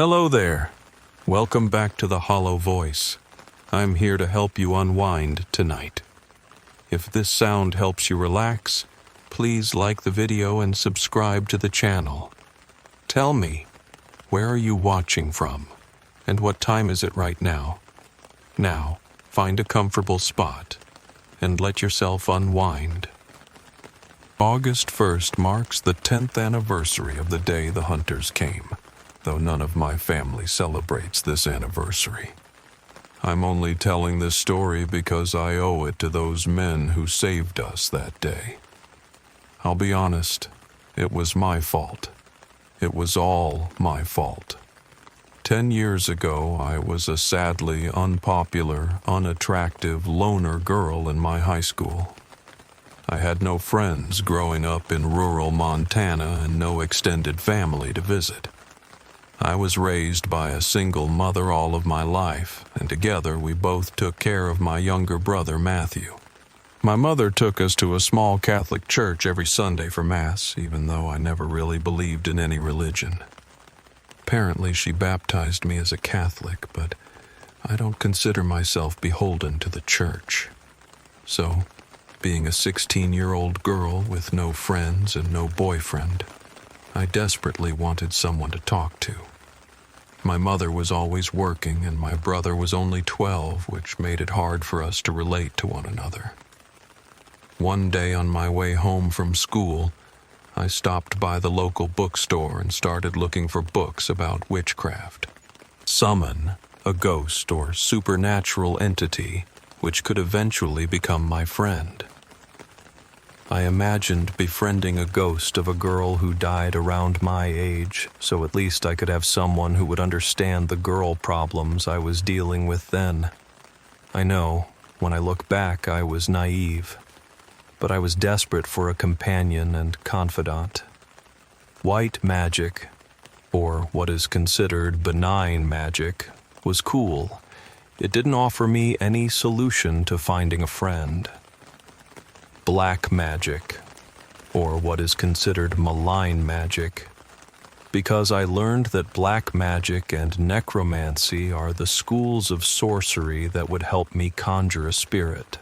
Hello there. Welcome back to the Hollow Voice. I'm here to help you unwind tonight. If this sound helps you relax, please like the video and subscribe to the channel. Tell me, where are you watching from? And what time is it right now? Now, find a comfortable spot and let yourself unwind. August 1st marks the 10th anniversary of the day the hunters came, though none of my family celebrates this anniversary. I'm only telling this story because I owe it to those men who saved us that day. I'll be honest, it was my fault. It was all my fault. 10 years ago, I was a sadly unpopular, unattractive loner girl in my high school. I had no friends growing up in rural Montana and no extended family to visit. I was raised by a single mother all of my life, and together we both took care of my younger brother, Matthew. My mother took us to a small Catholic church every Sunday for Mass, even though I never really believed in any religion. Apparently, she baptized me as a Catholic, but I don't consider myself beholden to the church. So, being a 16-year-old girl with no friends and no boyfriend, I desperately wanted someone to talk to. My mother was always working, and my brother was only 12, which made it hard for us to relate to one another. One day on my way home from school, I stopped by the local bookstore and started looking for books about witchcraft. Summon, a ghost or supernatural entity, which could eventually become my friend. I imagined befriending a ghost of a girl who died around my age, so at least I could have someone who would understand the girl problems I was dealing with then. I know, when I look back, I was naive, but I was desperate for a companion and confidant. White magic, or what is considered benign magic, was cool. It didn't offer me any solution to finding a friend. Black magic, or what is considered malign magic, because I learned that black magic and necromancy are the schools of sorcery that would help me conjure a spirit.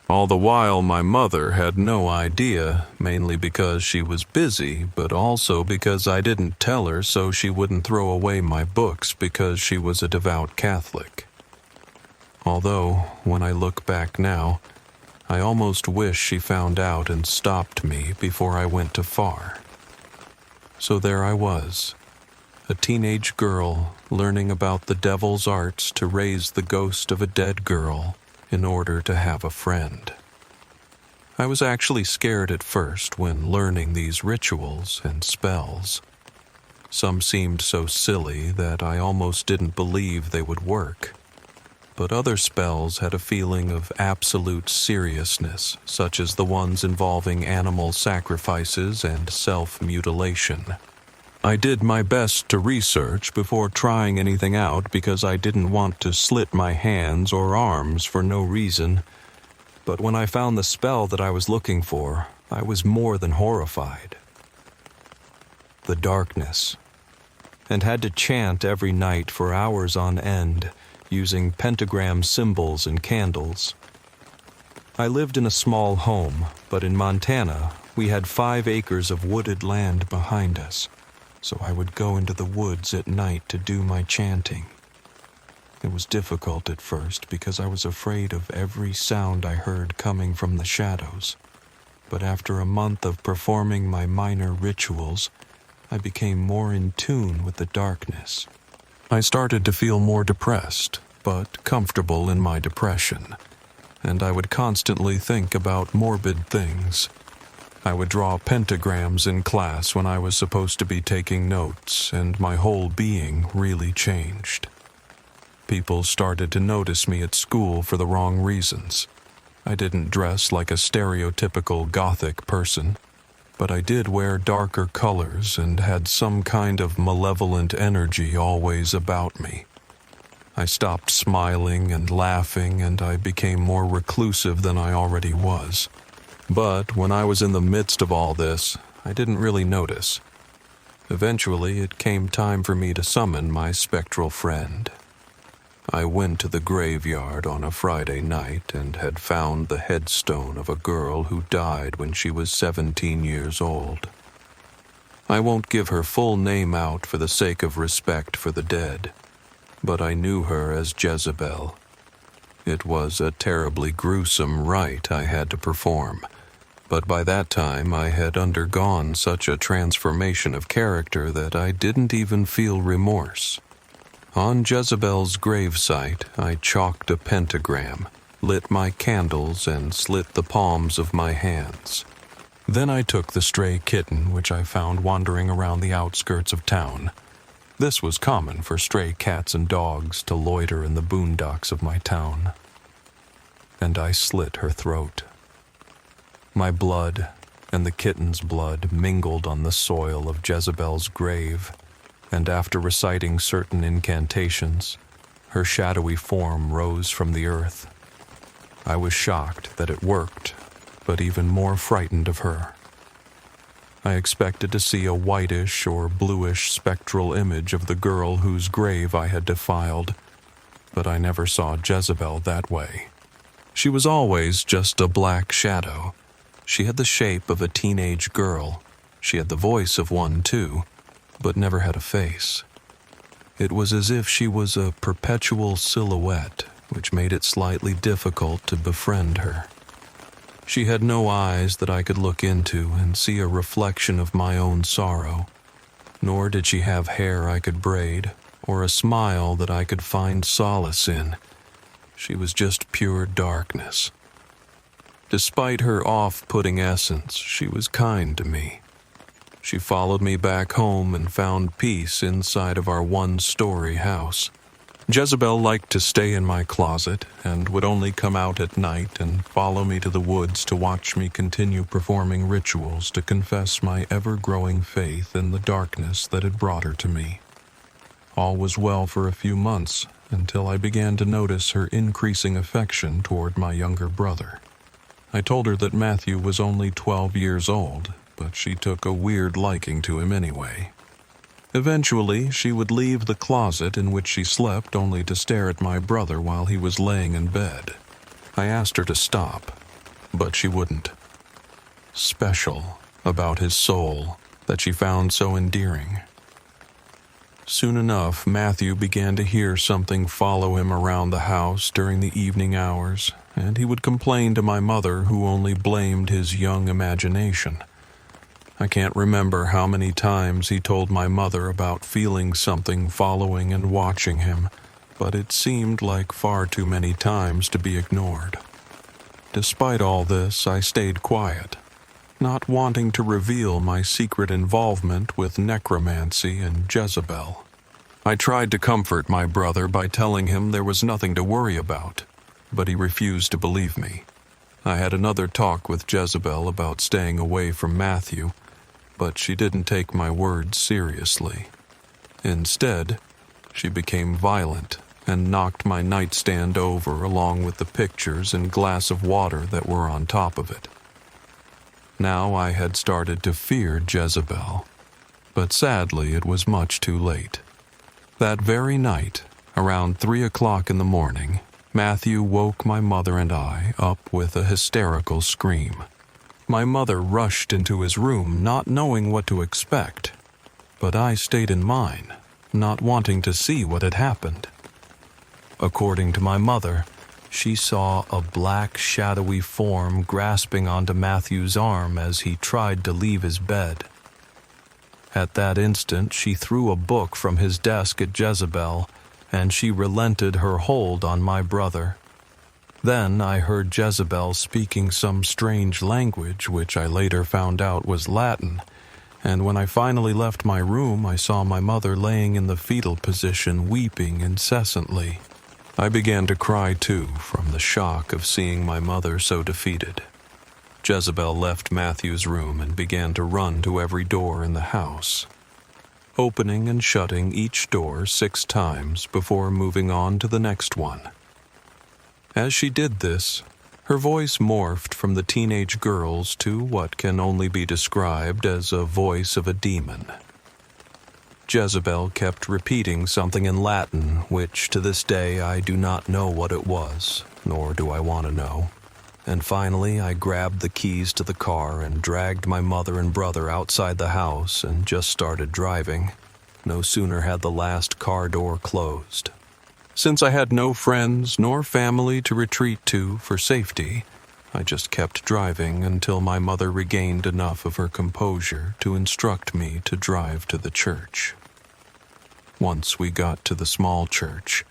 All the while, my mother had no idea, mainly because she was busy, but also because I didn't tell her so she wouldn't throw away my books because she was a devout Catholic. Although, when I look back now, I almost wish she found out and stopped me before I went too far. So there I was, a teenage girl learning about the devil's arts to raise the ghost of a dead girl in order to have a friend. I was actually scared at first when learning these rituals and spells. Some seemed so silly that I almost didn't believe they would work. But other spells had a feeling of absolute seriousness, such as the ones involving animal sacrifices and self-mutilation. I did my best to research before trying anything out because I didn't want to slit my hands or arms for no reason. But when I found the spell that I was looking for, I was more than horrified. The darkness. And had to chant every night for hours on end, using pentagram symbols and candles. I lived in a small home, but in Montana, we had 5 acres of wooded land behind us, so I would go into the woods at night to do my chanting. It was difficult at first because I was afraid of every sound I heard coming from the shadows, but after a month of performing my minor rituals, I became more in tune with the darkness. I started to feel more depressed, but comfortable in my depression, and I would constantly think about morbid things. I would draw pentagrams in class when I was supposed to be taking notes, and my whole being really changed. People started to notice me at school for the wrong reasons. I didn't dress like a stereotypical Gothic person, but I did wear darker colors and had some kind of malevolent energy always about me. I stopped smiling and laughing, and I became more reclusive than I already was. But when I was in the midst of all this, I didn't really notice. Eventually, it came time for me to summon my spectral friend. I went to the graveyard on a Friday night and had found the headstone of a girl who died when she was 17 years old. I won't give her full name out for the sake of respect for the dead, but I knew her as Jezebel. It was a terribly gruesome rite I had to perform, but by that time I had undergone such a transformation of character that I didn't even feel remorse. On Jezebel's gravesite, I chalked a pentagram, lit my candles, and slit the palms of my hands. Then I took the stray kitten which I found wandering around the outskirts of town. This was common for stray cats and dogs to loiter in the boondocks of my town. And I slit her throat. My blood and the kitten's blood mingled on the soil of Jezebel's grave, and after reciting certain incantations, her shadowy form rose from the earth. I was shocked that it worked, but even more frightened of her. I expected to see a whitish or bluish spectral image of the girl whose grave I had defiled, but I never saw Jezebel that way. She was always just a black shadow. She had the shape of a teenage girl. She had the voice of one, too, but never had a face. It was as if she was a perpetual silhouette, which made it slightly difficult to befriend her. She had no eyes that I could look into and see a reflection of my own sorrow, nor did she have hair I could braid, or a smile that I could find solace in. She was just pure darkness. Despite her off-putting essence, she was kind to me. She followed me back home and found peace inside of our one-story house. Jezebel liked to stay in my closet and would only come out at night and follow me to the woods to watch me continue performing rituals to confess my ever-growing faith in the darkness that had brought her to me. All was well for a few months until I began to notice her increasing affection toward my younger brother. I told her that Matthew was only 12 years old, but she took a weird liking to him anyway. Eventually, she would leave the closet in which she slept only to stare at my brother while he was laying in bed. I asked her to stop, but she wouldn't. Special about his soul that she found so endearing. Soon enough, Matthew began to hear something follow him around the house during the evening hours, and he would complain to my mother, who only blamed his young imagination. I can't remember how many times he told my mother about feeling something following and watching him, but it seemed like far too many times to be ignored. Despite all this, I stayed quiet, not wanting to reveal my secret involvement with necromancy and Jezebel. I tried to comfort my brother by telling him there was nothing to worry about, but he refused to believe me. I had another talk with Jezebel about staying away from Matthew, but she didn't take my words seriously. Instead, she became violent and knocked my nightstand over along with the pictures and glass of water that were on top of it. Now I had started to fear Jezebel, but sadly it was much too late. That very night, around 3 o'clock in the morning, Matthew woke my mother and I up with a hysterical scream. My mother rushed into his room not knowing what to expect, but I stayed in mine, not wanting to see what had happened. According to my mother, she saw a black, shadowy form grasping onto Matthew's arm as he tried to leave his bed. At that instant, she threw a book from his desk at Jezebel, and she relented her hold on my brother. Then I heard Jezebel speaking some strange language, which I later found out was Latin, and when I finally left my room, I saw my mother laying in the fetal position, weeping incessantly. I began to cry too, from the shock of seeing my mother so defeated. Jezebel left Matthew's room and began to run to every door in the house, opening and shutting each door 6 times before moving on to the next one. As she did this, her voice morphed from the teenage girl's to what can only be described as a voice of a demon. Jezebel kept repeating something in Latin, which to this day I do not know what it was, nor do I want to know. And finally, I grabbed the keys to the car and dragged my mother and brother outside the house and just started driving. No sooner had the last car door closed. Since I had no friends nor family to retreat to for safety, I just kept driving until my mother regained enough of her composure to instruct me to drive to the church. Once we got to the small church,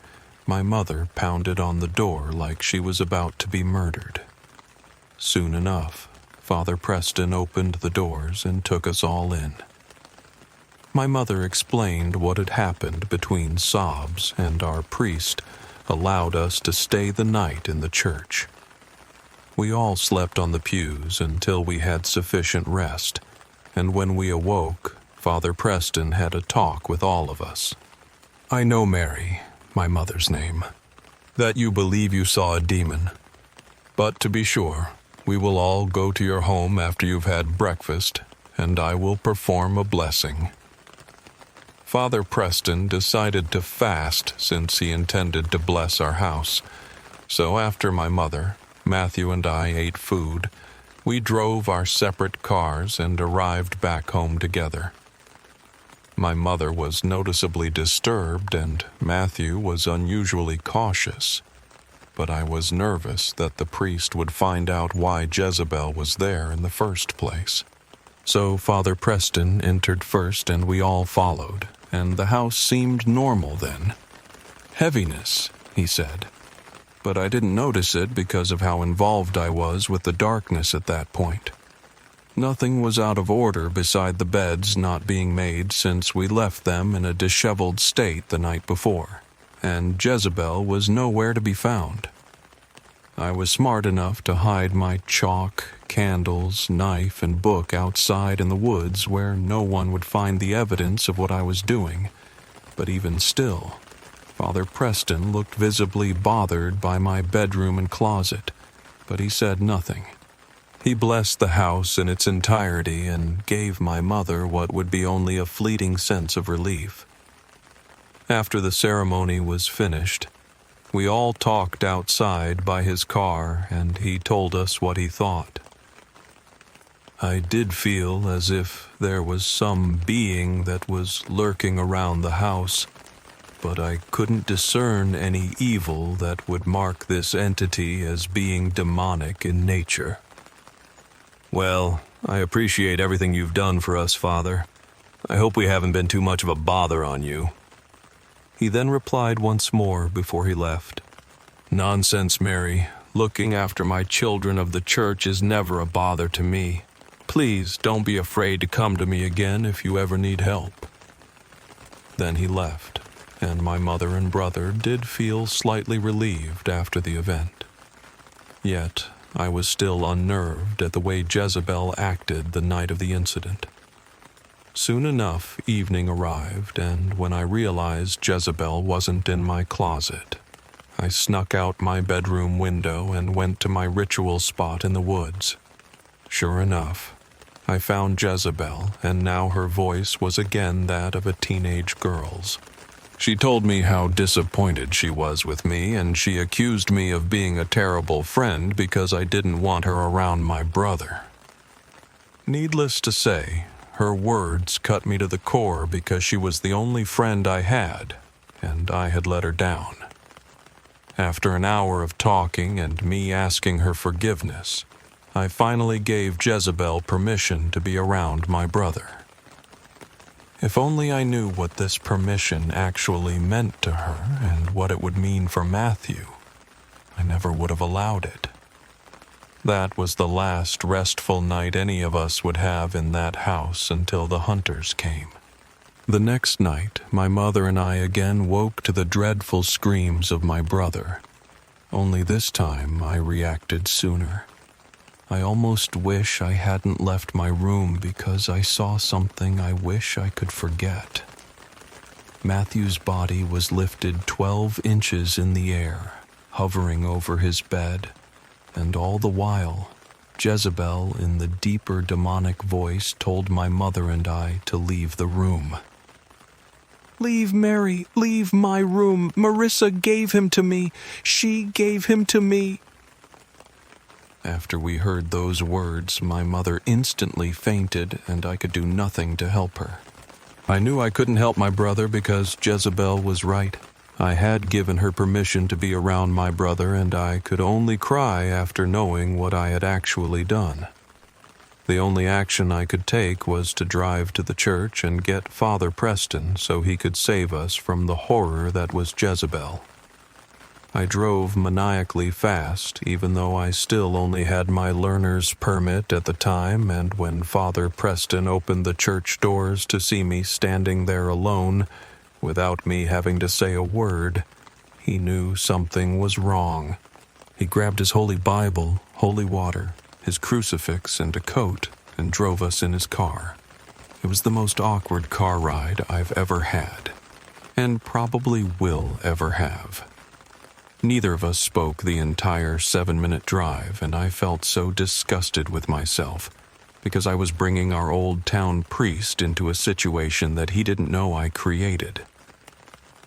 my mother pounded on the door like she was about to be murdered. Soon enough, Father Preston opened the doors and took us all in. My mother explained what had happened between sobs, and our priest allowed us to stay the night in the church. We all slept on the pews until we had sufficient rest, and when we awoke, Father Preston had a talk with all of us. "I know, Mary, my mother's name, that you believe you saw a demon. But to be sure, we will all go to your home after you've had breakfast, and I will perform a blessing." Father Preston decided to fast since he intended to bless our house. So after my mother, Matthew, and I ate food, we drove our separate cars and arrived back home together. My mother was noticeably disturbed and Matthew was unusually cautious, but I was nervous that the priest would find out why Jezebel was there in the first place. So Father Preston entered first and we all followed, and the house seemed normal then. "Heaviness," he said, but I didn't notice it because of how involved I was with the darkness at that point. Nothing was out of order beside the beds not being made since we left them in a disheveled state the night before, and Jezebel was nowhere to be found. I was smart enough to hide my chalk, candles, knife, and book outside in the woods where no one would find the evidence of what I was doing, but even still, Father Preston looked visibly bothered by my bedroom and closet, but he said nothing. He blessed the house in its entirety and gave my mother what would be only a fleeting sense of relief. After the ceremony was finished, we all talked outside by his car, and he told us what he thought. I did feel as if there was some being that was lurking around the house, but I couldn't discern any evil that would mark this entity as being demonic in nature. "Well, I appreciate everything you've done for us, Father. I hope we haven't been too much of a bother on you." He then replied once more before he left. "Nonsense, Mary. Looking after my children of the church is never a bother to me. Please don't be afraid to come to me again if you ever need help." Then he left, and my mother and brother did feel slightly relieved after the event. Yet, I was still unnerved at the way Jezebel acted the night of the incident. Soon enough, evening arrived, and when I realized Jezebel wasn't in my closet, I snuck out my bedroom window and went to my ritual spot in the woods. Sure enough, I found Jezebel, and now her voice was again that of a teenage girl's. She told me how disappointed she was with me, and she accused me of being a terrible friend because I didn't want her around my brother. Needless to say, her words cut me to the core because she was the only friend I had, and I had let her down. After an hour of talking and me asking her forgiveness, I finally gave Jezebel permission to be around my brother. If only I knew what this permission actually meant to her and what it would mean for Matthew, I never would have allowed it. That was the last restful night any of us would have in that house until the hunters came. The next night, my mother and I again woke to the dreadful screams of my brother. Only this time I reacted sooner. I almost wish I hadn't left my room because I saw something I wish I could forget. Matthew's body was lifted 12 inches in the air, hovering over his bed, and all the while, Jezebel in the deeper demonic voice told my mother and I to leave the room. Leave Mary, leave my room. Marissa gave him to me. She gave him to me." After we heard those words, my mother instantly fainted, and I could do nothing to help her. I knew I couldn't help my brother because Jezebel was right. I had given her permission to be around my brother, and I could only cry after knowing what I had actually done. The only action I could take was to drive to the church and get Father Preston so he could save us from the horror that was Jezebel. I drove maniacally fast, even though I still only had my learner's permit at the time, and when Father Preston opened the church doors to see me standing there alone, without me having to say a word, he knew something was wrong. He grabbed his holy Bible, holy water, his crucifix, and a coat, and drove us in his car. It was the most awkward car ride I've ever had, and probably will ever have. Neither of us spoke the entire 7-minute drive, and I felt so disgusted with myself, because I was bringing our old town priest into a situation that he didn't know I created.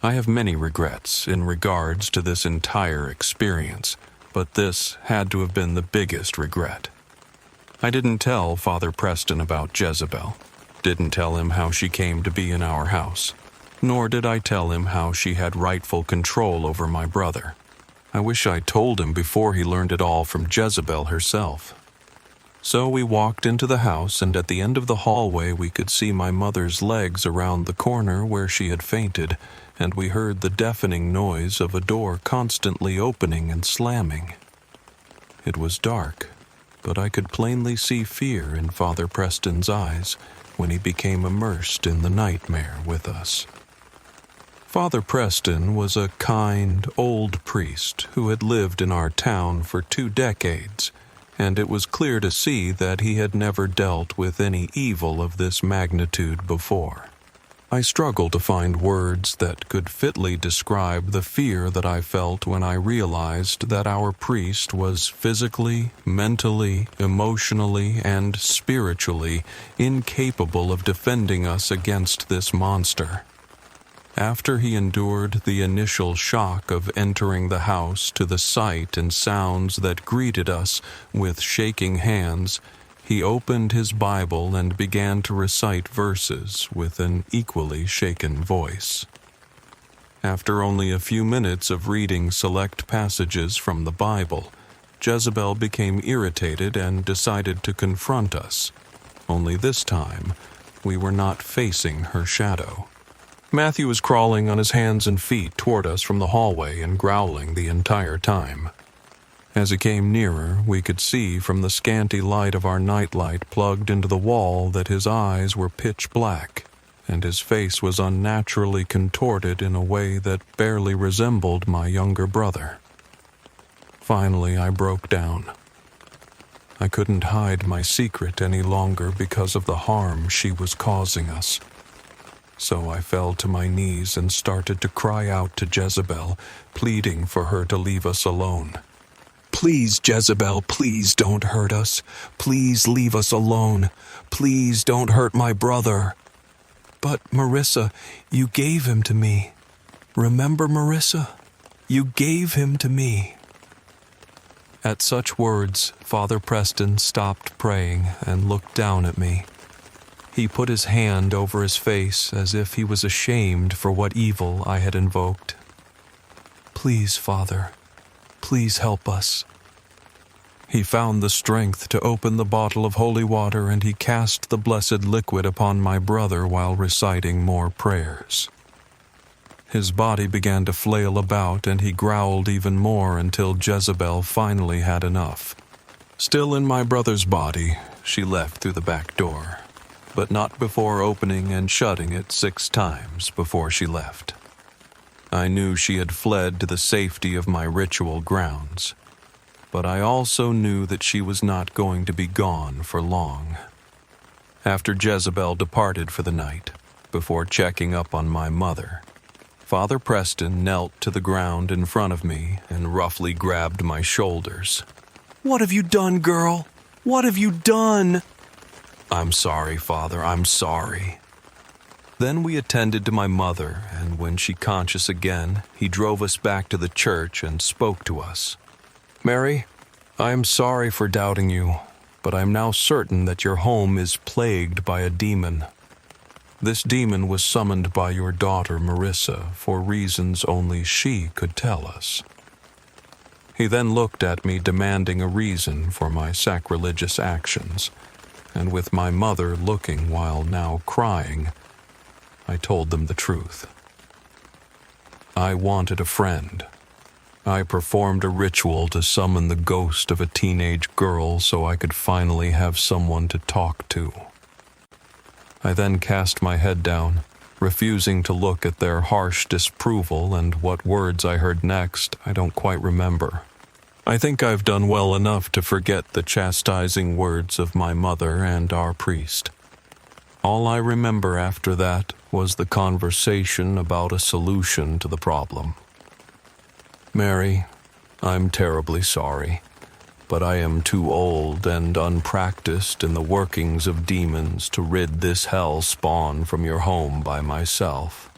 I have many regrets in regards to this entire experience, but this had to have been the biggest regret. I didn't tell Father Preston about Jezebel, didn't tell him how she came to be in our house, nor did I tell him how she had rightful control over my brother. I wish I told him before he learned it all from Jezebel herself. So we walked into the house, and at the end of the hallway we could see my mother's legs around the corner where she had fainted, and we heard the deafening noise of a door constantly opening and slamming. It was dark, but I could plainly see fear in Father Preston's eyes when he became immersed in the nightmare with us. Father Preston was a kind, old priest who had lived in our town for 2 decades, and it was clear to see that he had never dealt with any evil of this magnitude before. I struggled to find words that could fitly describe the fear that I felt when I realized that our priest was physically, mentally, emotionally, and spiritually incapable of defending us against this monster. After he endured the initial shock of entering the house to the sight and sounds that greeted us with shaking hands, he opened his Bible and began to recite verses with an equally shaken voice. After only a few minutes of reading select passages from the Bible, Jezebel became irritated and decided to confront us. Only this time, we were not facing her shadow. Matthew was crawling on his hands and feet toward us from the hallway and growling the entire time. As he came nearer, we could see from the scanty light of our nightlight plugged into the wall that his eyes were pitch black, and his face was unnaturally contorted in a way that barely resembled my younger brother. Finally, I broke down. I couldn't hide my secret any longer because of the harm she was causing us. So I fell to my knees and started to cry out to Jezebel, pleading for her to leave us alone. "Please, Jezebel, please don't hurt us. Please leave us alone. Please don't hurt my brother." "But, Marissa, you gave him to me. Remember, Marissa? You gave him to me." At such words, Father Preston stopped praying and looked down at me. He put his hand over his face as if he was ashamed for what evil I had invoked. "Please, Father, please help us." He found the strength to open the bottle of holy water, and he cast the blessed liquid upon my brother while reciting more prayers. His body began to flail about, and he growled even more until Jezebel finally had enough. Still in my brother's body, she left through the back door, but not before opening and shutting it 6 times before she left. I knew she had fled to the safety of my ritual grounds, but I also knew that she was not going to be gone for long. After Jezebel departed for the night, before checking up on my mother, Father Preston knelt to the ground in front of me and roughly grabbed my shoulders. "What have you done, girl? What have you done?" "I'm sorry, Father, I'm sorry." Then we attended to my mother, and when she conscious again, he drove us back to the church and spoke to us. "Mary, I am sorry for doubting you, but I am now certain that your home is plagued by a demon. This demon was summoned by your daughter Marissa for reasons only she could tell us." He then looked at me, demanding a reason for my sacrilegious actions, and with my mother looking while now crying, I told them the truth. I wanted a friend. I performed a ritual to summon the ghost of a teenage girl so I could finally have someone to talk to. I then cast my head down, refusing to look at their harsh disapproval, and what words I heard next I don't quite remember. I think I've done well enough to forget the chastising words of my mother and our priest. All I remember after that was the conversation about a solution to the problem. "Mary, I'm terribly sorry, but I am too old and unpracticed in the workings of demons to rid this hell spawn from your home by myself."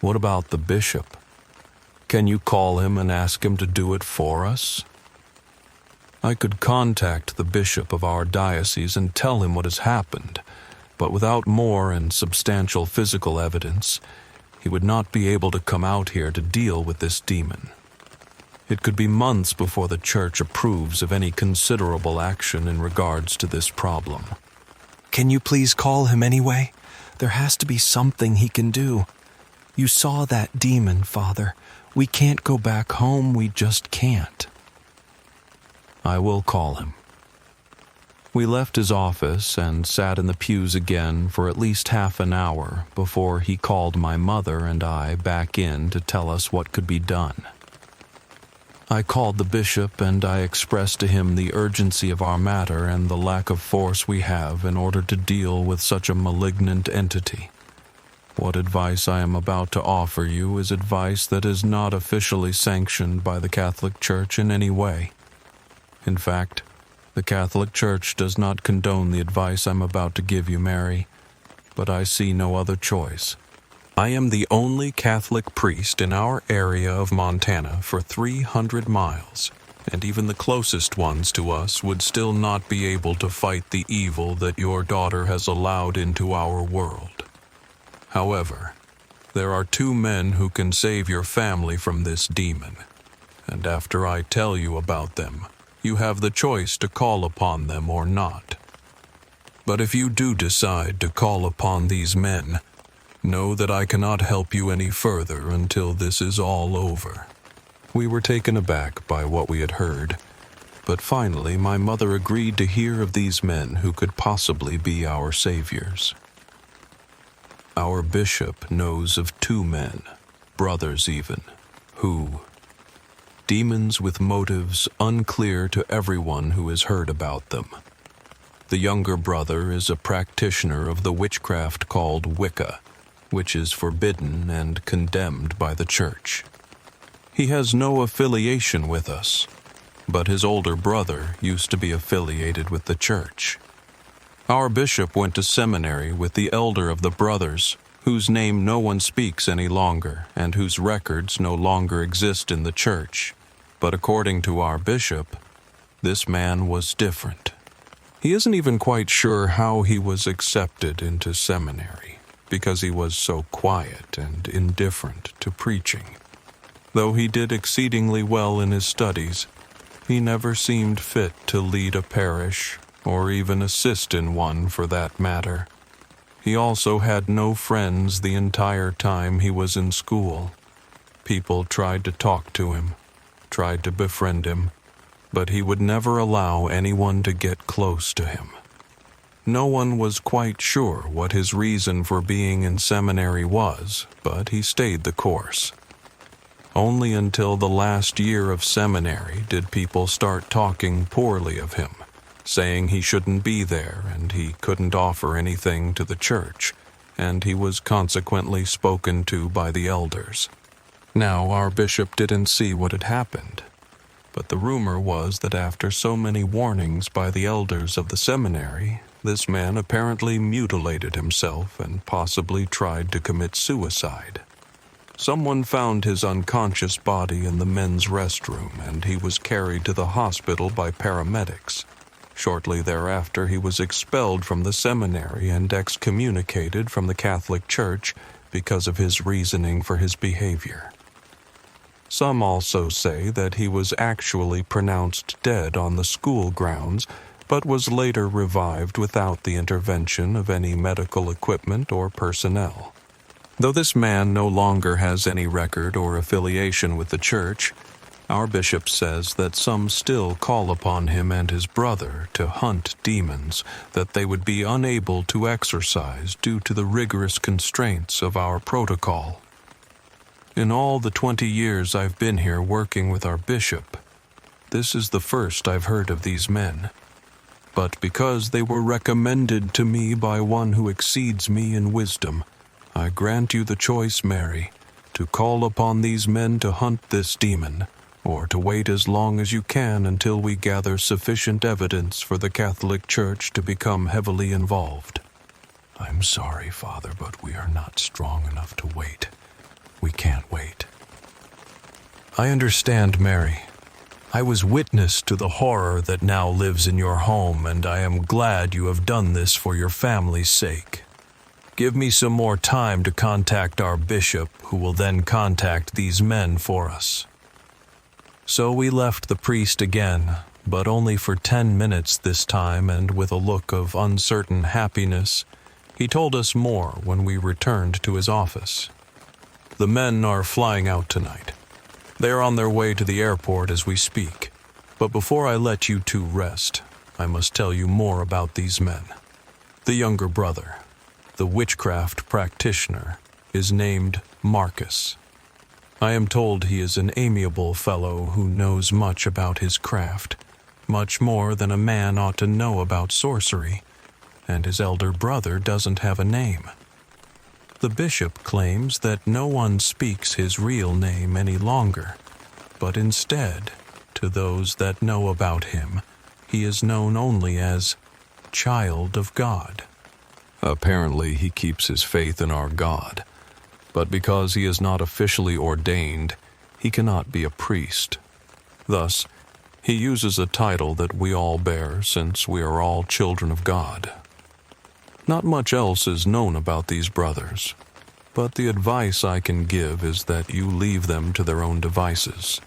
"What about the bishop? Can you call him and ask him to do it for us?" I could contact the bishop of our diocese and tell him what has happened, but without more and substantial physical evidence, he would not be able to come out here to deal with this demon. It could be months before the church approves of any considerable action in regards to this problem. "Can you please call him anyway? There has to be something he can do. You saw that demon, Father. We can't go back home, we just can't." "I will call him." We left his office and sat in the pews again for at least half an hour before he called my mother and I back in to tell us what could be done. I called the bishop and I expressed to him the urgency of our matter and the lack of force we have in order to deal with such a malignant entity. What advice I am about to offer you is advice that is not officially sanctioned by the Catholic Church in any way. In fact, the Catholic Church does not condone the advice I'm about to give you, Mary, but I see no other choice. I am the only Catholic priest in our area of Montana for 300 miles, and even the closest ones to us would still not be able to fight the evil that your daughter has allowed into our world. However, there are 2 men who can save your family from this demon, and after I tell you about them, you have the choice to call upon them or not. But if you do decide to call upon these men, know that I cannot help you any further until this is all over." We were taken aback by what we had heard, but finally my mother agreed to hear of these men who could possibly be our saviors. Our bishop knows of 2 men, brothers even, who, demons with motives unclear to everyone who has heard about them. The younger brother is a practitioner of the witchcraft called Wicca, which is forbidden and condemned by the church. He has no affiliation with us, but his older brother used to be affiliated with the church. Our bishop went to seminary with the elder of the brothers, whose name no one speaks any longer and whose records no longer exist in the church. But according to our bishop, this man was different. He isn't even quite sure how he was accepted into seminary, because he was so quiet and indifferent to preaching. Though he did exceedingly well in his studies, he never seemed fit to lead a parish, or even assist in one for that matter. He also had no friends the entire time he was in school. People tried to talk to him, tried to befriend him, but he would never allow anyone to get close to him. No one was quite sure what his reason for being in seminary was, but he stayed the course. Only until the last year of seminary did people start talking poorly of him, saying he shouldn't be there and he couldn't offer anything to the church, and he was consequently spoken to by the elders. Now, our bishop didn't see what had happened, but the rumor was that after so many warnings by the elders of the seminary, This man apparently mutilated himself and possibly tried to commit suicide. Someone found his unconscious body in the men's restroom, and he was carried to the hospital by paramedics. Shortly thereafter, he was expelled from the seminary and excommunicated from the Catholic Church because of his reasoning for his behavior. Some also say that he was actually pronounced dead on the school grounds, but was later revived without the intervention of any medical equipment or personnel. Though this man no longer has any record or affiliation with the church, our bishop says that some still call upon him and his brother to hunt demons that they would be unable to exorcise due to the rigorous constraints of our protocol. In all the 20 years I've been here working with our bishop, this is the first I've heard of these men. But because they were recommended to me by one who exceeds me in wisdom, I grant you the choice, Mary, to call upon these men to hunt this demon, or to wait as long as you can until we gather sufficient evidence for the Catholic Church to become heavily involved. I'm sorry, Father, but we are not strong enough to wait. We can't wait. I understand, Mary. I was witness to the horror that now lives in your home, and I am glad you have done this for your family's sake. Give me some more time to contact our bishop, who will then contact these men for us. So we left the priest again, but only for 10 minutes this time, and with a look of uncertain happiness. He told us more when we returned to his office. The men are flying out tonight. They are on their way to the airport as we speak. But before I let you two rest, I must tell you more about these men. The younger brother, the witchcraft practitioner, is named Marcus. I am told he is an amiable fellow who knows much about his craft, much more than a man ought to know about sorcery, and his elder brother doesn't have a name. The bishop claims that no one speaks his real name any longer, but instead, to those that know about him, he is known only as Child of God. Apparently he keeps his faith in our God, but because he is not officially ordained, he cannot be a priest. Thus, he uses a title that we all bear since we are all children of God. Not much else is known about these brothers, but the advice I can give is that you leave them to their own devices.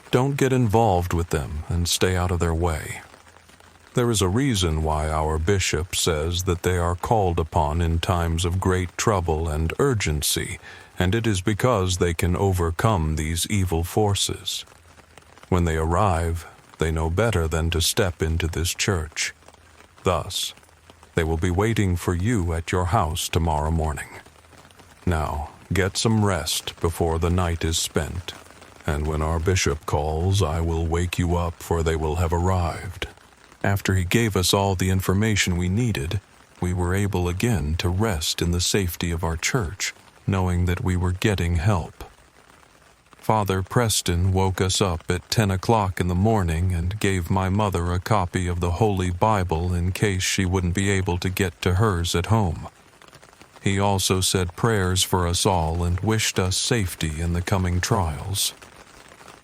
Don't get involved with them and stay out of their way. There is a reason why our bishop says that they are called upon in times of great trouble and urgency, and it is because they can overcome these evil forces. When they arrive, they know better than to step into this church. Thus, they will be waiting for you at your house tomorrow morning. Now, get some rest before the night is spent, and when our bishop calls, I will wake you up, for they will have arrived. After he gave us all the information we needed, we were able again to rest in the safety of our church, knowing that we were getting help. Father Preston woke us up at 10 o'clock in the morning and gave my mother a copy of the Holy Bible in case she wouldn't be able to get to hers at home. He also said prayers for us all and wished us safety in the coming trials.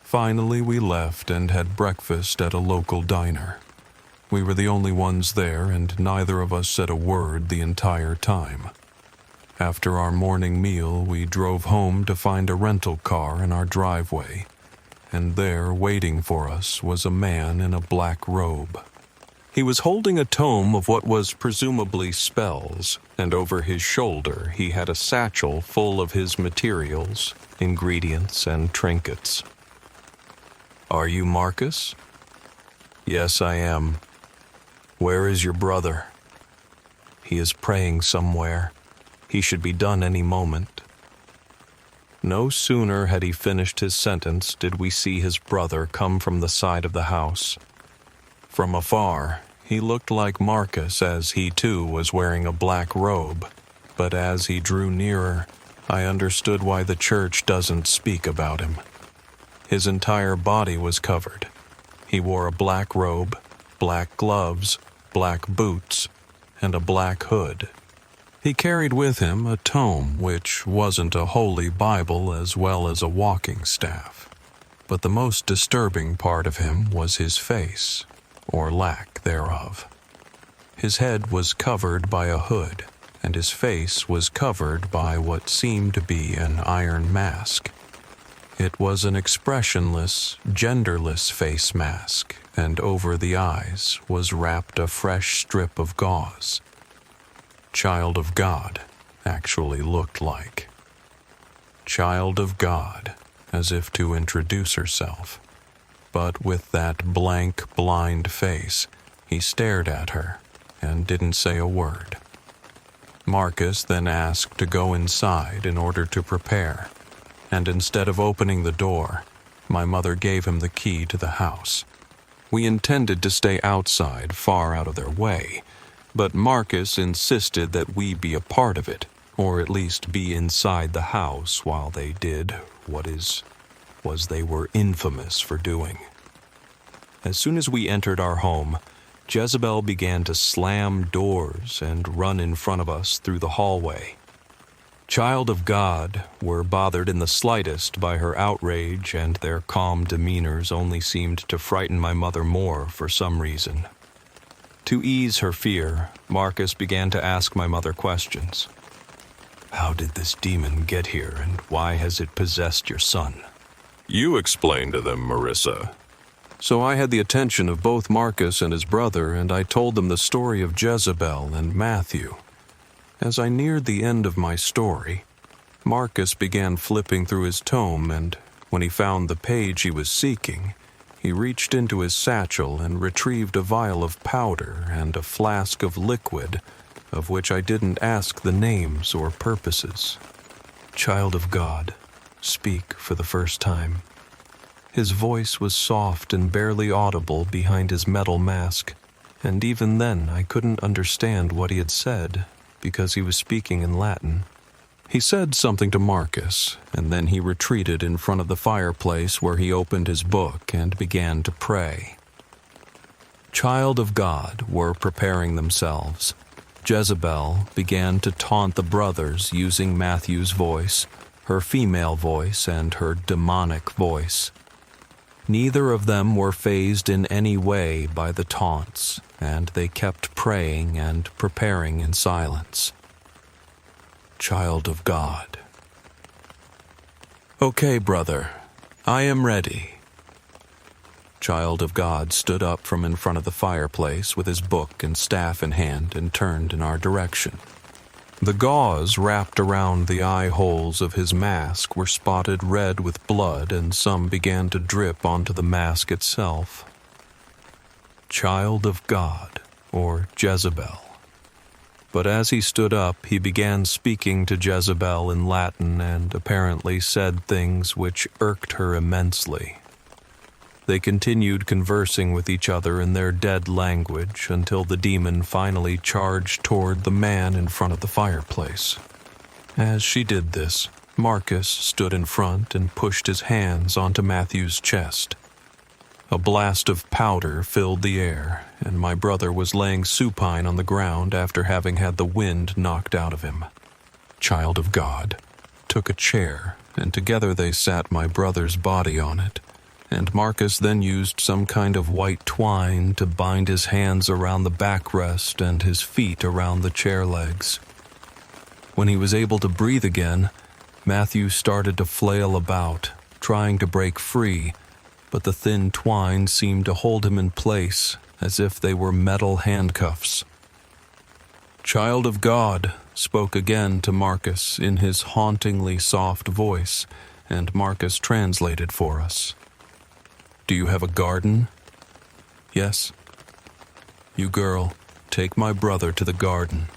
Finally, we left and had breakfast at a local diner. We were the only ones there, and neither of us said a word the entire time. After our morning meal, we drove home to find a rental car in our driveway, and there, waiting for us, was a man in a black robe. He was holding a tome of what was presumably spells, and over his shoulder he had a satchel full of his materials, ingredients, and trinkets. "Are you Marcus?" "Yes, I am." "Where is your brother?" "He is praying somewhere. He should be done any moment." No sooner had he finished his sentence did we see his brother come from the side of the house. From afar, he looked like Marcus, as he too was wearing a black robe, but as he drew nearer, I understood why the church doesn't speak about him. His entire body was covered. He wore a black robe, black gloves, black boots, and a black hood. He carried with him a tome which wasn't a holy Bible as well as a walking staff. But the most disturbing part of him was his face, or lack thereof. His head was covered by a hood, and his face was covered by what seemed to be an iron mask. It was an expressionless, genderless face mask, and over the eyes was wrapped a fresh strip of gauze. Child of God actually looked like. Child of God, as if to introduce herself. But with that blank, blind face, he stared at her and didn't say a word. Marcus then asked to go inside in order to prepare, and instead of opening the door, my mother gave him the key to the house. We intended to stay outside, far out of their way, but Marcus insisted that we be a part of it, or at least be inside the house while they did what they were infamous for doing. As soon as we entered our home, Jezebel began to slam doors and run in front of us through the hallway. Child of God were bothered in the slightest by her outrage, and their calm demeanors only seemed to frighten my mother more for some reason. To ease her fear, Marcus began to ask my mother questions. How did this demon get here, and why has it possessed your son? You explain to them, Marissa. So I had the attention of both Marcus and his brother, and I told them the story of Jezebel and Matthew. As I neared the end of my story, Marcus began flipping through his tome, and when he found the page he was seeking, he reached into his satchel and retrieved a vial of powder and a flask of liquid, of which I didn't ask the names or purposes. Child of God, speak for the first time. His voice was soft and barely audible behind his metal mask, and even then I couldn't understand what he had said, because he was speaking in Latin. He said something to Marcus, and then he retreated in front of the fireplace where he opened his book and began to pray. Child of God were preparing themselves. Jezebel began to taunt the brothers using Matthew's voice, her female voice, and her demonic voice. Neither of them were fazed in any way by the taunts, and they kept praying and preparing in silence. Child of God. Okay, brother, I am ready. Child of God stood up from in front of the fireplace with his book and staff in hand and turned in our direction. The gauze wrapped around the eye holes of his mask were spotted red with blood, and some began to drip onto the mask itself. Child of God, or Jezebel. But as he stood up, he began speaking to Jezebel in Latin and apparently said things which irked her immensely. They continued conversing with each other in their dead language until the demon finally charged toward the man in front of the fireplace. As she did this, Marcus stood in front and pushed his hands onto Matthew's chest. A blast of powder filled the air, and my brother was laying supine on the ground after having had the wind knocked out of him. Child of God took a chair, and together they sat my brother's body on it, and Marcus then used some kind of white twine to bind his hands around the backrest and his feet around the chair legs. When he was able to breathe again, Matthew started to flail about, trying to break free, but the thin twine seemed to hold him in place, as if they were metal handcuffs. Child of God spoke again to Marcus in his hauntingly soft voice, and Marcus translated for us. Do you have a garden? Yes. You girl, take my brother to the garden.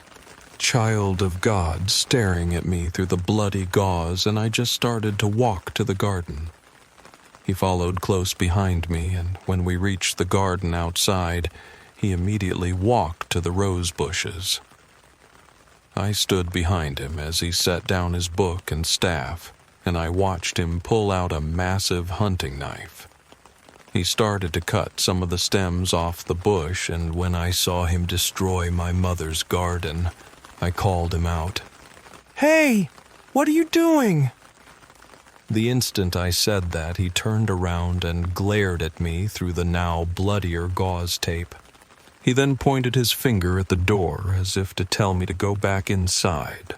Child of God staring at me through the bloody gauze, and I just started to walk to the garden. He followed close behind me, and when we reached the garden outside, he immediately walked to the rose bushes. I stood behind him as he set down his book and staff, and I watched him pull out a massive hunting knife. He started to cut some of the stems off the bush, and when I saw him destroy my mother's garden, I called him out. Hey, what are you doing? The instant I said that, he turned around and glared at me through the now bloodier gauze tape. He then pointed his finger at the door as if to tell me to go back inside.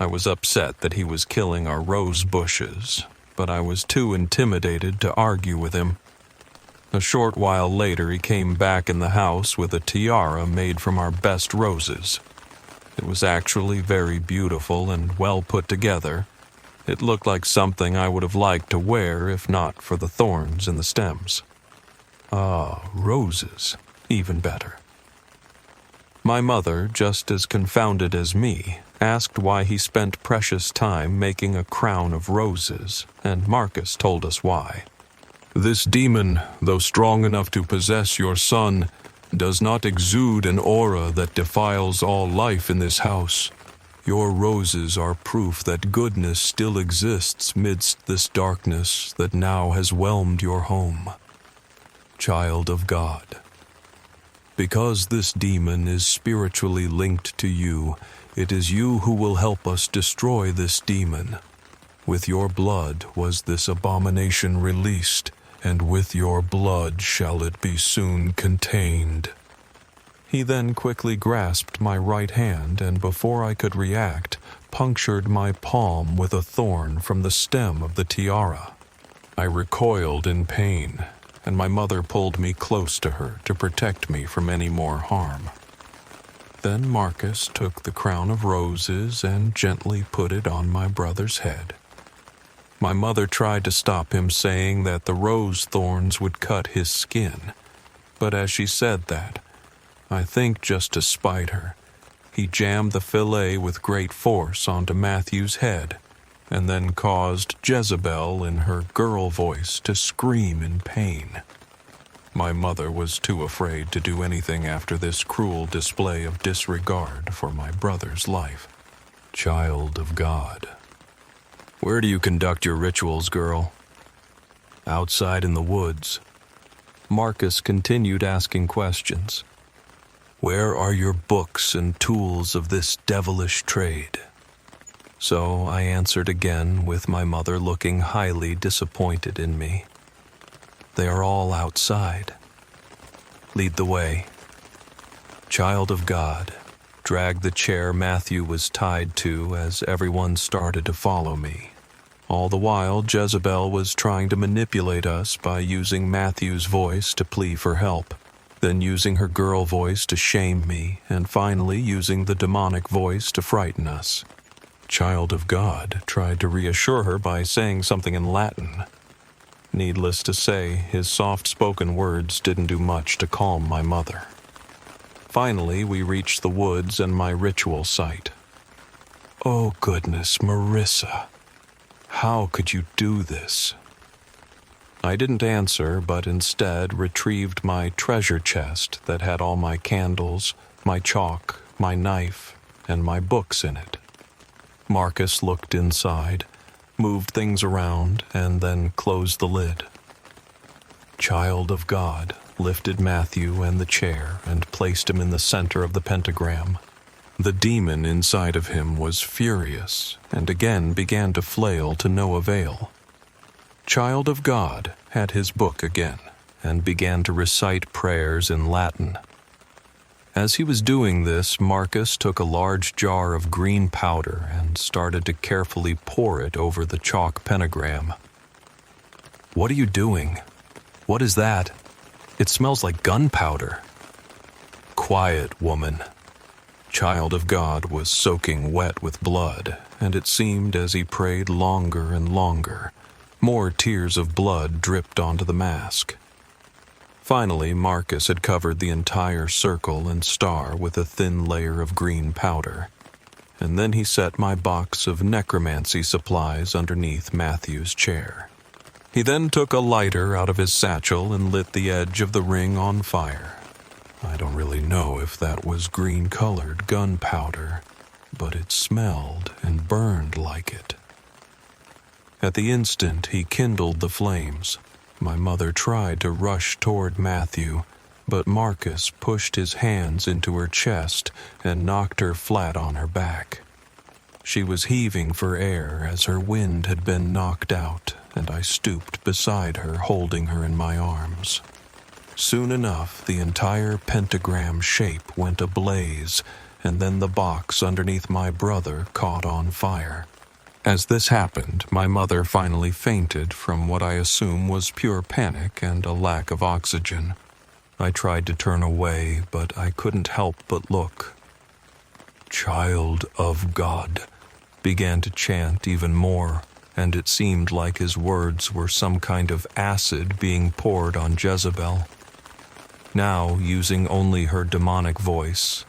I was upset that he was killing our rose bushes, but I was too intimidated to argue with him. A short while later, he came back in the house with a tiara made from our best roses. It was actually very beautiful and well put together. It looked like something I would have liked to wear if not for the thorns in the stems. Ah, roses. Even better. My mother, just as confounded as me, asked why he spent precious time making a crown of roses, and Marcus told us why. This demon, though strong enough to possess your son, does not exude an aura that defiles all life in this house. Your roses are proof that goodness still exists midst this darkness that now has whelmed your home. Child of God. Because this demon is spiritually linked to you, it is you who will help us destroy this demon. With your blood was this abomination released, and with your blood shall it be soon contained. He then quickly grasped my right hand, and before I could react, punctured my palm with a thorn from the stem of the tiara. I recoiled in pain, and my mother pulled me close to her to protect me from any more harm. Then Marcus took the crown of roses and gently put it on my brother's head. My mother tried to stop him, saying that the rose thorns would cut his skin, but as she said that, I think just to spite her, he jammed the fillet with great force onto Matthew's head, and then caused Jezebel in her girl voice to scream in pain. My mother was too afraid to do anything after this cruel display of disregard for my brother's life. Child of God. Where do you conduct your rituals, girl? Outside in the woods. Marcus continued asking questions. Where are your books and tools of this devilish trade? So I answered again, with my mother looking highly disappointed in me. They are all outside. Lead the way. Child of God, drag the chair Matthew was tied to as everyone started to follow me. All the while, Jezebel was trying to manipulate us by using Matthew's voice to plead for help, then using her girl voice to shame me, and finally using the demonic voice to frighten us. Child of God tried to reassure her by saying something in Latin. Needless to say, his soft-spoken words didn't do much to calm my mother. Finally, we reached the woods and my ritual site. Oh goodness, Marissa. How could you do this? I didn't answer, but instead retrieved my treasure chest that had all my candles, my chalk, my knife, and my books in it. Marcus looked inside, moved things around, and then closed the lid. Child of God lifted Matthew and the chair and placed him in the center of the pentagram. The demon inside of him was furious and again began to flail to no avail. Child of God had his book again and began to recite prayers in Latin. As he was doing this, Marcus took a large jar of green powder and started to carefully pour it over the chalk pentagram. What are you doing? What is that? It smells like gunpowder. Quiet, woman. Child of God was soaking wet with blood, and it seemed as he prayed longer and longer, more tears of blood dripped onto the mask. Finally, Marcus had covered the entire circle and star with a thin layer of green powder, and then he set my box of necromancy supplies underneath Matthew's chair. He then took a lighter out of his satchel and lit the edge of the ring on fire. I don't really know if that was green-colored gunpowder, but it smelled and burned like it. At the instant he kindled the flames, My mother tried to rush toward Matthew, but Marcus pushed his hands into her chest and knocked her flat on her back. She was heaving for air as her wind had been knocked out, and I stooped beside her, holding her in my arms. Soon enough, the entire pentagram shape went ablaze, and then the box underneath my brother caught on fire. As this happened, my mother finally fainted from what I assume was pure panic and a lack of oxygen. I tried to turn away, but I couldn't help but look. "Child of God," began to chant even more, and it seemed like his words were some kind of acid being poured on Jezebel. Now, using only her demonic voice,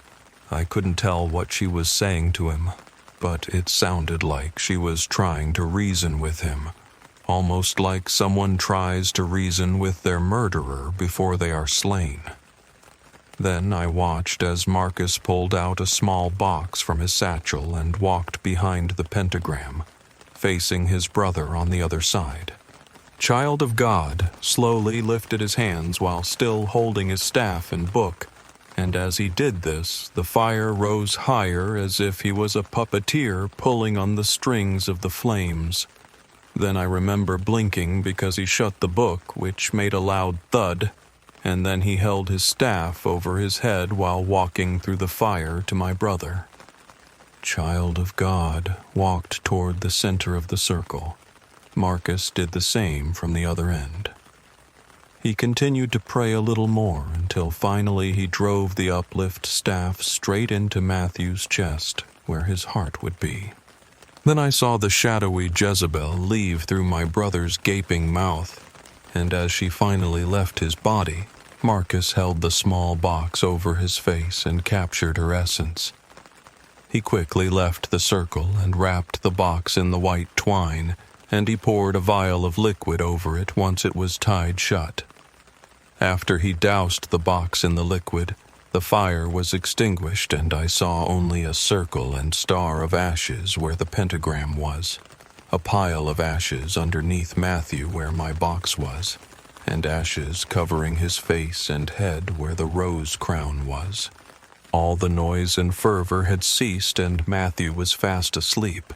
I couldn't tell what she was saying to him, but it sounded like she was trying to reason with him, almost like someone tries to reason with their murderer before they are slain. Then I watched as Marcus pulled out a small box from his satchel and walked behind the pentagram, facing his brother on the other side. Child of God slowly lifted his hands while still holding his staff and book, and as he did this, the fire rose higher as if he was a puppeteer pulling on the strings of the flames. Then I remember blinking because he shut the book, which made a loud thud, and then he held his staff over his head while walking through the fire to my brother. Child of God walked toward the center of the circle. Marcus did the same from the other end. He continued to pray a little more until finally he drove the uplift staff straight into Matthew's chest, where his heart would be. Then I saw the shadowy Jezebel leave through my brother's gaping mouth, and as she finally left his body, Marcus held the small box over his face and captured her essence. He quickly left the circle and wrapped the box in the white twine, and he poured a vial of liquid over it once it was tied shut. After he doused the box in the liquid, the fire was extinguished and I saw only a circle and star of ashes where the pentagram was, a pile of ashes underneath Matthew where my box was, and ashes covering his face and head where the rose crown was. All the noise and fervor had ceased and Matthew was fast asleep.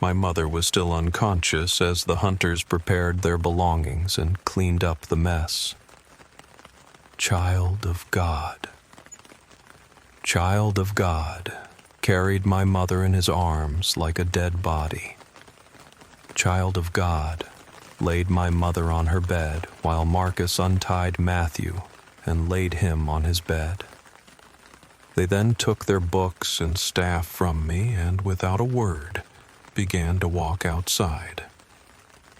My mother was still unconscious as the hunters prepared their belongings and cleaned up the mess. Child of God carried my mother in his arms like a dead body. Child of God laid my mother on her bed while Marcus untied Matthew and laid him on his bed. They then took their books and staff from me and, without a word, began to walk outside.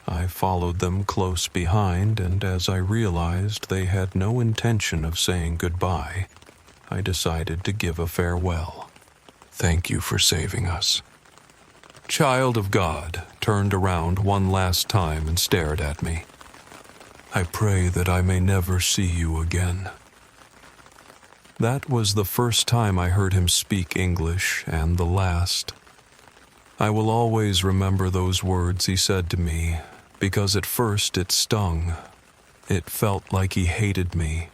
I followed them close behind, and as I realized they had no intention of saying goodbye, I decided to give a farewell. Thank you for saving us. Child of God turned around one last time and stared at me. I pray that I may never see you again. That was the first time I heard him speak English, and the last. I will always remember those words he said to me, because at first it stung. It felt like he hated me.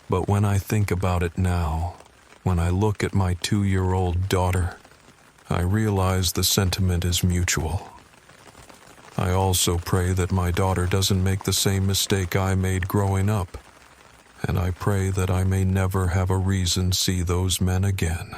But when I think about it now, when I look at my 2-year-old daughter, I realize the sentiment is mutual. I also pray that my daughter doesn't make the same mistake I made growing up, and I pray that I may never have a reason to see those men again.